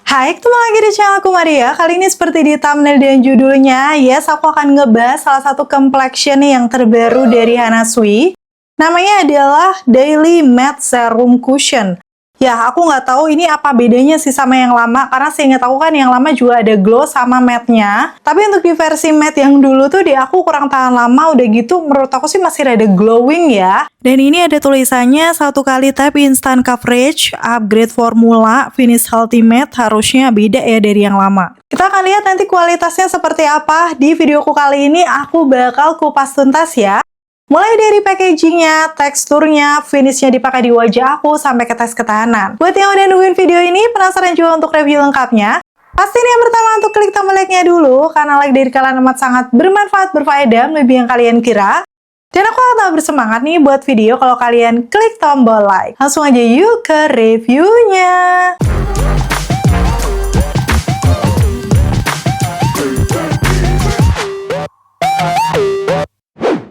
Hai, ketemu lagi di channel aku Maria. Kali ini seperti di thumbnail dan judulnya, yes, aku akan ngebahas salah satu complexion nih yang terbaru dari Hana Sui. Namanya adalah Daily Matte Serum Cushion. Ya, aku nggak tahu ini apa bedanya sih sama yang lama, karena seingat aku kan yang lama juga ada glow sama matte-nya. Tapi untuk di versi matte yang dulu tuh di aku kurang tahan lama, udah gitu menurut aku sih masih ada glowing ya. Dan ini ada tulisannya 1 kali tap instant coverage, upgrade formula, finish healthy matte, harusnya beda ya dari yang lama. Kita akan lihat nanti kualitasnya seperti apa. Di videoku kali ini aku bakal kupas tuntas ya. Mulai dari packagingnya, teksturnya, finishnya dipakai di wajah aku, sampai ke tes ketahanan. Buat yang udah nungguin video ini, penasaran juga untuk review lengkapnya? Pastiin yang pertama untuk klik tombol like-nya dulu, karena like dari kalian amat sangat bermanfaat, berfaedah, lebih yang kalian kira. Dan aku akan bersemangat nih buat video kalau kalian klik tombol like. Langsung aja yuk ke reviewnya.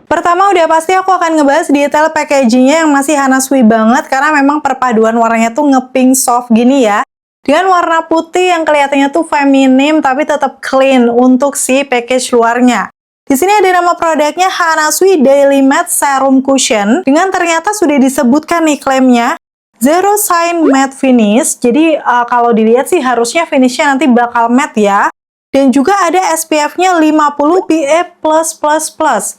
Pertama udah pasti aku akan ngebahas detail packagingnya yang masih Hana Sui banget karena memang perpaduan warnanya tuh nge-pink soft gini ya. Dengan warna putih yang kelihatannya tuh feminim tapi tetap clean untuk si package luarnya. Di sini ada nama produknya Hana Sui Daily Matte Serum Cushion dengan ternyata sudah disebutkan nih klaimnya Zero Shine Matte Finish. Jadi kalau dilihat sih harusnya finishnya nanti bakal matte ya. Dan juga ada SPF-nya 50 PA+++.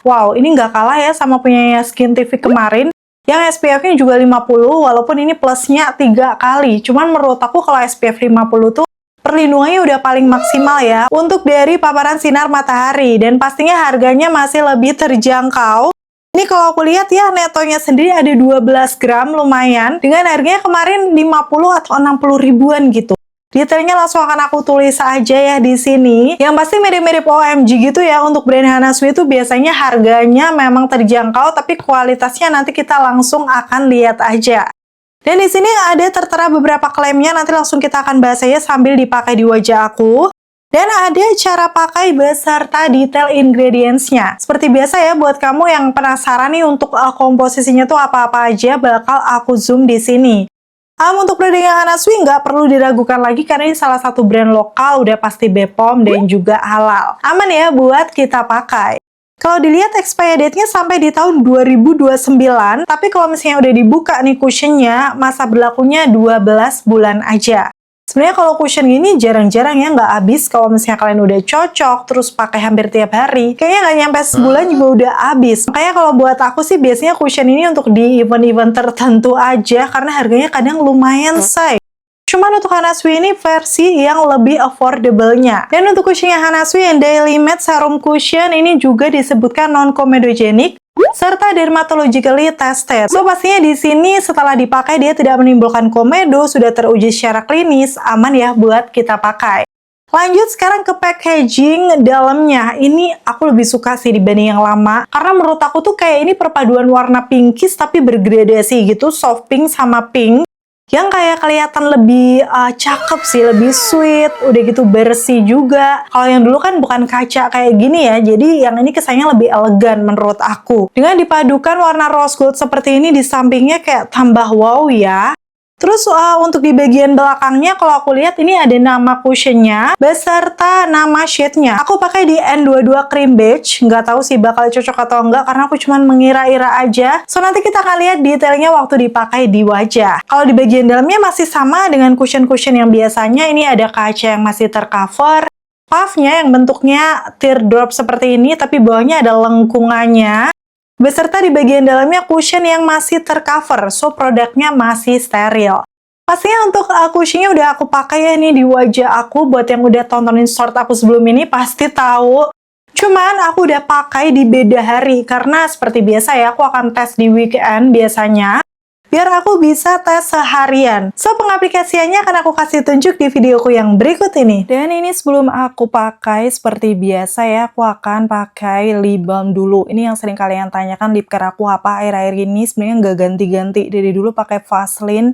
Wow, ini nggak kalah ya sama punyanya Skin TV kemarin. Yang SPF-nya juga 50, walaupun ini plusnya 3 kali. Cuman menurut aku kalau SPF 50 tuh perlindungannya udah paling maksimal ya untuk dari paparan sinar matahari. Dan pastinya harganya masih lebih terjangkau. Ini kalau aku lihat ya, netonya sendiri ada 12 gram lumayan. Dengan harganya kemarin 50 atau 60 ribuan gitu. Detailnya langsung akan aku tulis aja ya di sini. Yang pasti mirip-mirip OMG gitu ya. Untuk brand Hana Sui itu biasanya harganya memang terjangkau, tapi kualitasnya nanti kita langsung akan lihat aja. Dan di sini ada tertera beberapa klaimnya, nanti langsung kita akan bahas aja sambil dipakai di wajah aku. Dan ada cara pakai beserta detail ingredients-nya. Seperti biasa ya, buat kamu yang penasaran nih untuk komposisinya tuh apa-apa aja, bakal aku zoom di sini. Untuk produk yang Hana Sui nggak perlu diragukan lagi karena ini salah satu brand lokal, udah pasti BPOM dan juga halal. Aman ya buat kita pakai. Kalau dilihat expiry date-nya sampai di tahun 2029, tapi kalau misalnya udah dibuka nih cushionnya, masa berlakunya 12 bulan aja. Sebenarnya kalau cushion gini jarang-jarang ya nggak habis kalau misalnya kalian udah cocok terus pakai hampir tiap hari. Kayaknya nggak nyampe sebulan juga udah habis. Makanya kalau buat aku sih biasanya cushion ini untuk di event-event tertentu aja karena harganya kadang lumayan say. Cuman untuk Hana Sui ini versi yang lebih affordable-nya. Dan untuk cushionnya Hana Sui yang Daily Matte Serum Cushion ini juga disebutkan non-comedogenic serta dermatologically tested. So pastinya di sini setelah dipakai dia tidak menimbulkan komedo, sudah teruji secara klinis, aman ya buat kita pakai. Lanjut sekarang ke packaging dalamnya. Ini aku lebih suka sih dibanding yang lama karena menurut aku tuh kayak ini perpaduan warna pinkish tapi bergradasi gitu, soft pink sama pink. Yang kayak kelihatan lebih cakep sih, lebih sweet, udah gitu bersih juga. Kalau yang dulu kan bukan kaca kayak gini ya, jadi yang ini kesannya lebih elegan menurut aku. Dengan dipadukan warna rose gold seperti ini di sampingnya kayak tambah wow ya. Terus untuk di bagian belakangnya kalau aku lihat ini ada nama cushionnya beserta nama shade-nya. Aku pakai di N22 Cream Beige, nggak tahu sih bakal cocok atau enggak karena aku cuma mengira-ira aja. So nanti kita akan lihat detailnya waktu dipakai di wajah. Kalau di bagian dalamnya masih sama dengan cushion-cushion yang biasanya, ini ada kaca yang masih tercover. Puff-nya yang bentuknya teardrop seperti ini tapi bawahnya ada lengkungannya. Beserta di bagian dalamnya cushion yang masih tercover, so produknya masih steril. Pastinya untuk cushionnya udah aku pakai ya ini di wajah aku. Buat yang udah tontonin short aku sebelum ini pasti tahu. Cuman aku udah pakai di beda hari karena seperti biasa ya aku akan tes di weekend biasanya. Biar aku bisa tes seharian. So, pengaplikasiannya akan aku kasih tunjuk di videoku yang berikut ini. Dan ini sebelum aku pakai, seperti biasa ya, aku akan pakai lip balm dulu. Ini yang sering kalian tanyakan lip care aku apa akhir-akhir ini. Sebenarnya nggak ganti-ganti. Dari dulu pakai Vaseline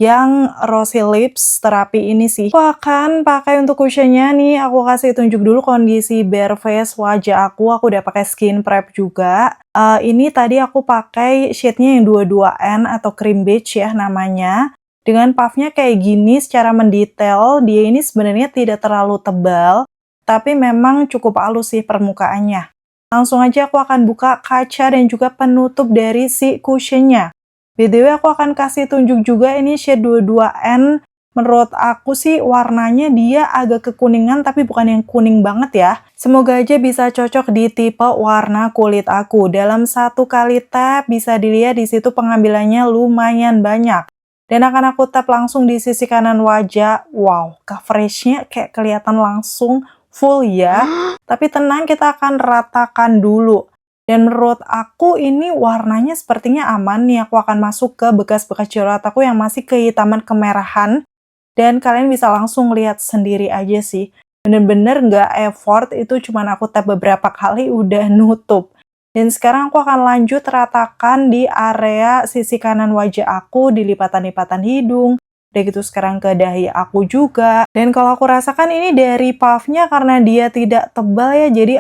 yang Rosy Lips terapi ini sih. Aku akan pakai untuk cushionnya nih, aku kasih tunjuk dulu kondisi bare face wajah aku udah pakai skin prep juga. Ini tadi aku pakai shade-nya yang 22N atau cream beige ya namanya. Dengan puffnya kayak gini secara mendetail, dia ini sebenarnya tidak terlalu tebal, tapi memang cukup halus sih permukaannya. Langsung aja aku akan buka kaca dan juga penutup dari si cushionnya. BTW aku akan kasih tunjuk juga ini shade 22N. Menurut aku sih warnanya dia agak kekuningan tapi bukan yang kuning banget ya. Semoga aja bisa cocok di tipe warna kulit aku. Dalam satu kali tap bisa dilihat di situ pengambilannya lumayan banyak. Dan akan aku tap langsung di sisi kanan wajah. Wow, coveragenya kayak kelihatan langsung full ya. Tapi tenang, kita akan ratakan dulu. Dan menurut aku ini warnanya sepertinya aman nih. Aku akan masuk ke bekas-bekas jerawat aku yang masih kehitaman kemerahan. Dan kalian bisa langsung lihat sendiri aja sih. Bener-bener nggak effort, itu cuman aku tap beberapa kali udah nutup. Dan sekarang aku akan lanjut ratakan di area sisi kanan wajah aku, di lipatan-lipatan hidung. Udah gitu sekarang ke dahi aku juga. Dan kalau aku rasakan ini dari puffnya karena dia tidak tebal ya, jadi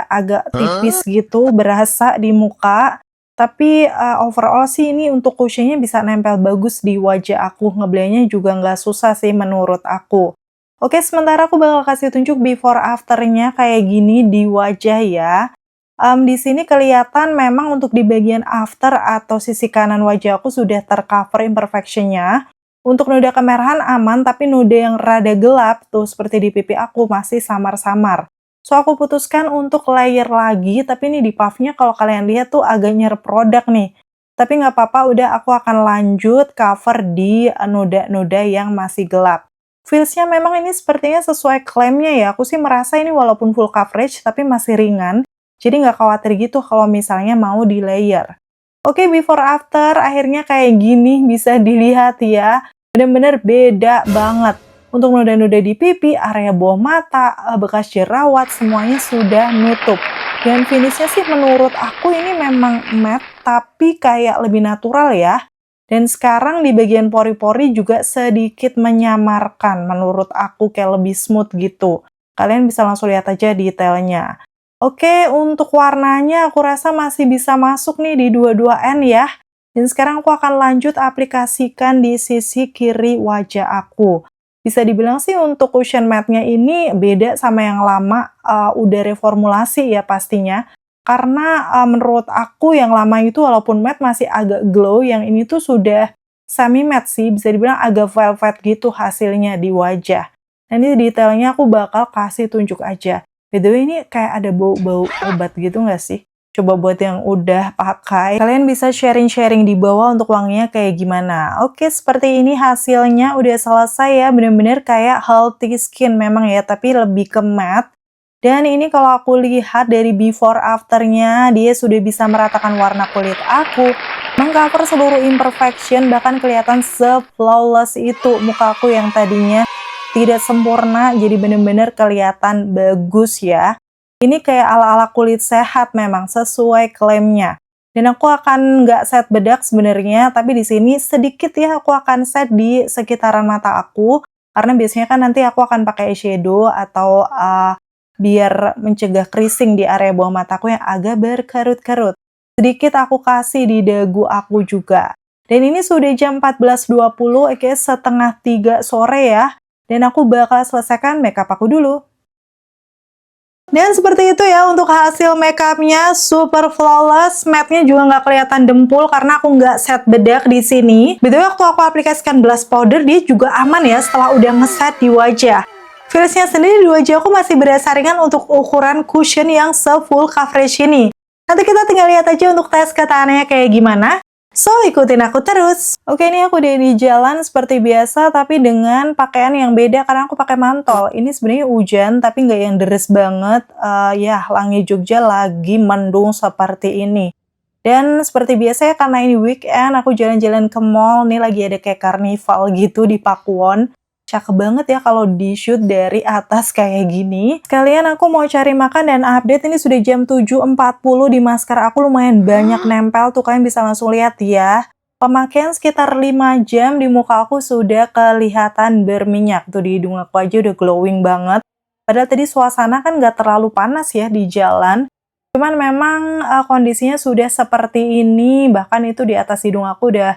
agak tipis gitu, berasa di muka. Tapi overall sih ini untuk cushionnya bisa nempel bagus di wajah aku. Ngeblendnya juga nggak susah sih menurut aku. Oke, sementara aku bakal kasih tunjuk before afternya kayak gini di wajah ya. Di sini kelihatan memang untuk di bagian after atau sisi kanan wajah aku sudah tercover imperfectionnya. Untuk noda kemerahan aman, tapi noda yang rada gelap tuh seperti di pipi aku masih samar-samar. So, aku putuskan untuk layer lagi, tapi ini di puffnya kalau kalian lihat tuh agak nyerap produk nih. Tapi nggak apa-apa, udah aku akan lanjut cover di noda-noda yang masih gelap. Feels-nya memang ini sepertinya sesuai klaimnya ya. Aku sih merasa ini walaupun full coverage, tapi masih ringan. Jadi nggak khawatir gitu kalau misalnya mau di layer. Oke, before after akhirnya kayak gini bisa dilihat ya. Bener-bener beda banget. Untuk noda-noda di pipi, area bawah mata, bekas jerawat, semuanya sudah nutup. Dan finishnya sih menurut aku ini memang matte, tapi kayak lebih natural ya. Dan sekarang di bagian pori-pori juga sedikit menyamarkan. Menurut aku kayak lebih smooth gitu. Kalian bisa langsung lihat aja detailnya. Oke, untuk warnanya aku rasa masih bisa masuk nih di 22N ya. Dan sekarang aku akan lanjut aplikasikan di sisi kiri wajah aku. Bisa dibilang sih untuk cushion matte-nya ini beda sama yang lama, udah reformulasi ya pastinya. Karena menurut aku yang lama itu walaupun matte masih agak glow, yang ini tuh sudah semi matte sih, bisa dibilang agak velvet gitu hasilnya di wajah. Nah ini detailnya aku bakal kasih tunjuk aja. By the way ini kayak ada bau-bau obat gitu nggak sih? Coba buat yang udah pakai, kalian bisa sharing-sharing di bawah untuk wanginya kayak gimana. Oke, seperti ini hasilnya udah selesai ya, bener-bener kayak healthy skin memang ya, tapi lebih ke matte. Dan ini kalau aku lihat dari before afternya, dia sudah bisa meratakan warna kulit aku, mengcover seluruh imperfection, bahkan kelihatan se-flawless itu muka aku yang tadinya tidak sempurna, jadi bener-bener kelihatan bagus ya. Ini kayak ala-ala kulit sehat memang, sesuai klaimnya. Dan aku akan nggak set bedak sebenarnya, tapi di sini sedikit ya aku akan set di sekitaran mata aku. Karena biasanya kan nanti aku akan pakai eyeshadow atau biar mencegah creasing di area bawah mataku yang agak berkerut-kerut. Sedikit aku kasih di dagu aku juga. Dan ini sudah jam 14.20, setengah 3 sore ya. Dan aku bakal selesaikan makeup aku dulu. Dan seperti itu ya untuk hasil makeupnya, super flawless, matte-nya juga nggak kelihatan dempul karena aku nggak set bedak di sini. BTW waktu aku aplikasikan blush powder, dia juga aman ya setelah udah ngeset di wajah. Feels-nya sendiri di wajah aku masih berasa ringan untuk ukuran cushion yang se-full coverage ini. Nanti kita tinggal lihat aja untuk tes ketahanannya kayak gimana. So, ikutin aku terus. Oke, ini aku udah di jalan seperti biasa, tapi dengan pakaian yang beda karena aku pakai mantel. Ini sebenarnya hujan, tapi nggak yang deres banget. Ya, langit Jogja lagi mendung seperti ini. Dan seperti biasa ya, karena ini weekend, aku jalan-jalan ke mall. Nih lagi ada kayak karnival gitu di Pakuwon. Cakep banget ya kalau di shoot dari atas kayak gini. Sekalian aku mau cari makan dan update, ini sudah jam 7.40, di masker aku lumayan banyak nempel tuh, kalian bisa langsung lihat ya. Pemakaian sekitar 5 jam di muka aku sudah kelihatan berminyak. Tuh di hidung aku aja udah glowing banget. Padahal tadi suasana kan nggak terlalu panas ya di jalan. Cuman memang kondisinya sudah seperti ini, bahkan itu di atas hidung aku udah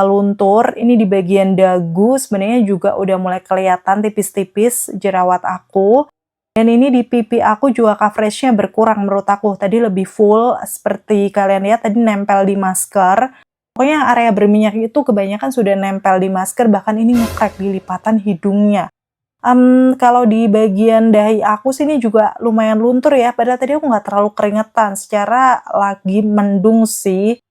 luntur. Ini di bagian dagu sebenarnya juga udah mulai kelihatan tipis-tipis jerawat aku. Dan ini di pipi aku juga coveragenya berkurang menurut aku. Tadi lebih full, seperti kalian lihat tadi nempel di masker. Pokoknya area berminyak itu kebanyakan sudah nempel di masker, bahkan ini nge-crack di lipatan hidungnya. Kalau di bagian dahi aku sini juga lumayan luntur ya, padahal tadi aku nggak terlalu keringetan, secara lagi mendung sih.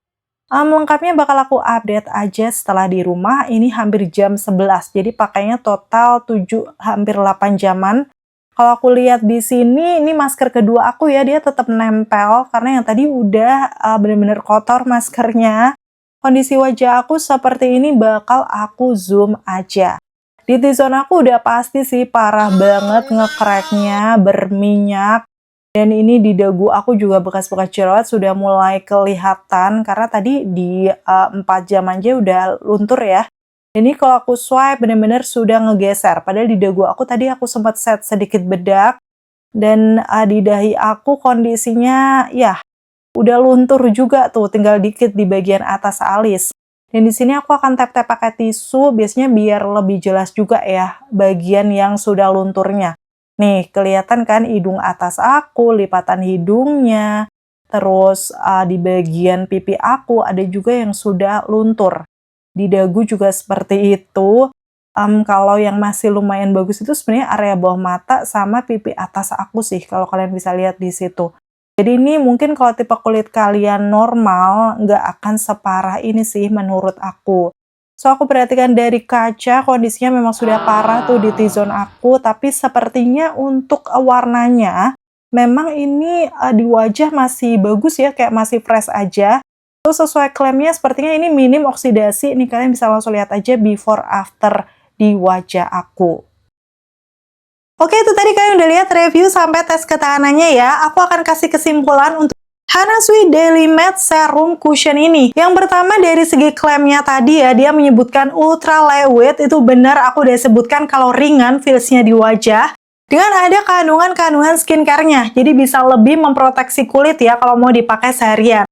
Lengkapnya bakal aku update aja setelah di rumah. Ini hampir jam 11, jadi pakainya total 7, hampir 8 jaman. Kalau aku lihat di sini, ini masker kedua aku ya, dia tetap nempel, karena yang tadi udah bener-bener kotor maskernya. Kondisi wajah aku seperti ini bakal aku zoom aja. Di T-zone aku udah pasti sih parah banget nge-cracknya, berminyak. Dan ini di dagu aku juga bekas-bekas jerawat sudah mulai kelihatan, karena tadi di 4 jam aja udah luntur ya. Ini kalau aku swipe bener-bener sudah ngegeser, padahal di dagu aku tadi aku sempat set sedikit bedak. Dan di dahi aku kondisinya ya udah luntur juga tuh, tinggal dikit di bagian atas alis. Dan di sini aku akan tap-tap pakai tisu, biasanya biar lebih jelas juga ya bagian yang sudah lunturnya. Nih, kelihatan kan hidung atas aku, lipatan hidungnya, terus di bagian pipi aku ada juga yang sudah luntur. Di dagu juga seperti itu. Kalau yang masih lumayan bagus itu sebenarnya area bawah mata sama pipi atas aku sih, kalau kalian bisa lihat di situ. Jadi ini mungkin kalau tipe kulit kalian normal, nggak akan separah ini sih menurut aku. So, aku perhatikan dari kaca, kondisinya memang sudah parah tuh di T-zone aku, tapi sepertinya untuk warnanya, memang ini di wajah masih bagus ya, kayak masih fresh aja. So, sesuai klaimnya, sepertinya ini minim oksidasi. Ini kalian bisa langsung lihat aja before after di wajah aku. Oke, itu tadi kalian udah lihat review sampai tes ketahanannya ya. Aku akan kasih kesimpulan untuk Hana Sui Daily Matte Serum Cushion ini. Yang pertama dari segi klaimnya tadi ya, dia menyebutkan ultra lightweight. Itu benar, aku udah sebutkan kalau ringan feelsnya di wajah. Dengan ada kandungan-kandungan skincare-nya. Jadi bisa lebih memproteksi kulit ya kalau mau dipakai seharian.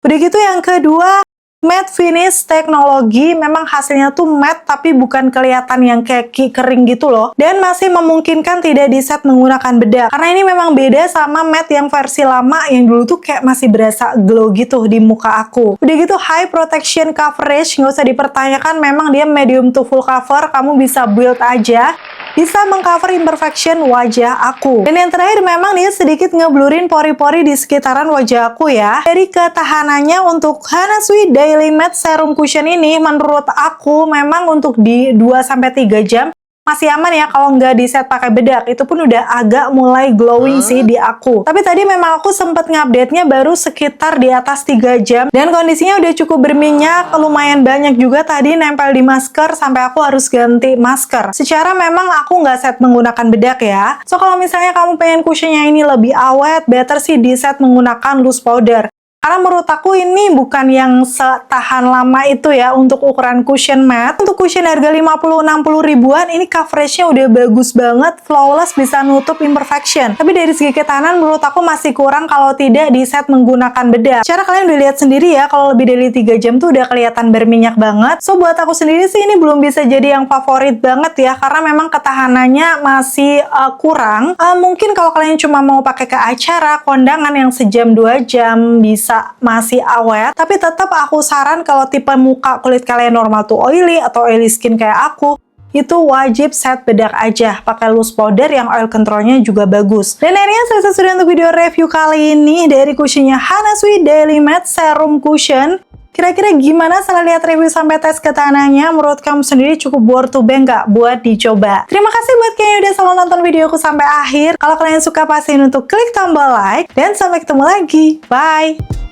Udah gitu yang kedua, matte finish teknologi, memang hasilnya tuh matte tapi bukan kelihatan yang kayak kering gitu loh. Dan masih memungkinkan tidak di-set menggunakan bedak. Karena ini memang beda sama matte yang versi lama yang dulu tuh kayak masih berasa glow gitu di muka aku. Udah gitu high protection coverage, nggak usah dipertanyakan, memang dia medium to full cover, kamu bisa build aja. Bisa mengcover imperfection wajah aku. Dan yang terakhir memang dia sedikit ngeblurin pori-pori di sekitaran wajah aku ya. Dari ketahanannya untuk Hana Sui Daily Matte Serum Cushion ini menurut aku memang untuk di 2-3 jam masih aman ya kalau nggak di-set pakai bedak. Itu pun udah agak mulai glowing sih di aku. Tapi tadi memang aku sempet ngupdate-nya baru sekitar di atas 3 jam. Dan kondisinya udah cukup berminyak, lumayan banyak juga tadi nempel di masker sampai aku harus ganti masker. Secara memang aku nggak set menggunakan bedak ya. So kalau misalnya kamu pengen cushionnya ini lebih awet, better sih di-set menggunakan loose powder. Karena menurut aku ini bukan yang setahan lama itu ya untuk ukuran cushion matte. Untuk cushion harga 50-60 ribuan, ini coveragenya udah bagus banget, flawless, bisa nutup imperfection. Tapi dari segi ketahanan menurut aku masih kurang kalau tidak di-set menggunakan bedak. Secara kalian udah lihat sendiri ya, kalau lebih dari 3 jam tuh udah kelihatan berminyak banget. So buat aku sendiri sih ini belum bisa jadi yang favorit banget ya, karena memang ketahanannya masih kurang. Mungkin kalau kalian cuma mau pakai ke acara, kondangan yang sejam 2 jam bisa masih awet, tapi tetap aku saran kalau tipe muka kulit kalian normal tuh oily atau oily skin kayak aku, itu wajib set bedak aja, pakai loose powder yang oil controlnya juga bagus. Dan akhirnya selesai sudah untuk video review kali ini dari cushionnya Hana Sui Daily Matte Serum Cushion. Kira-kira gimana setelah lihat review sampai tes ketahanannya? Menurut kamu sendiri cukup worth to buy nggak buat dicoba? Terima kasih buat kalian yang udah selalu nonton videoku sampai akhir. Kalau kalian suka pastiin untuk klik tombol like, dan sampai ketemu lagi. Bye!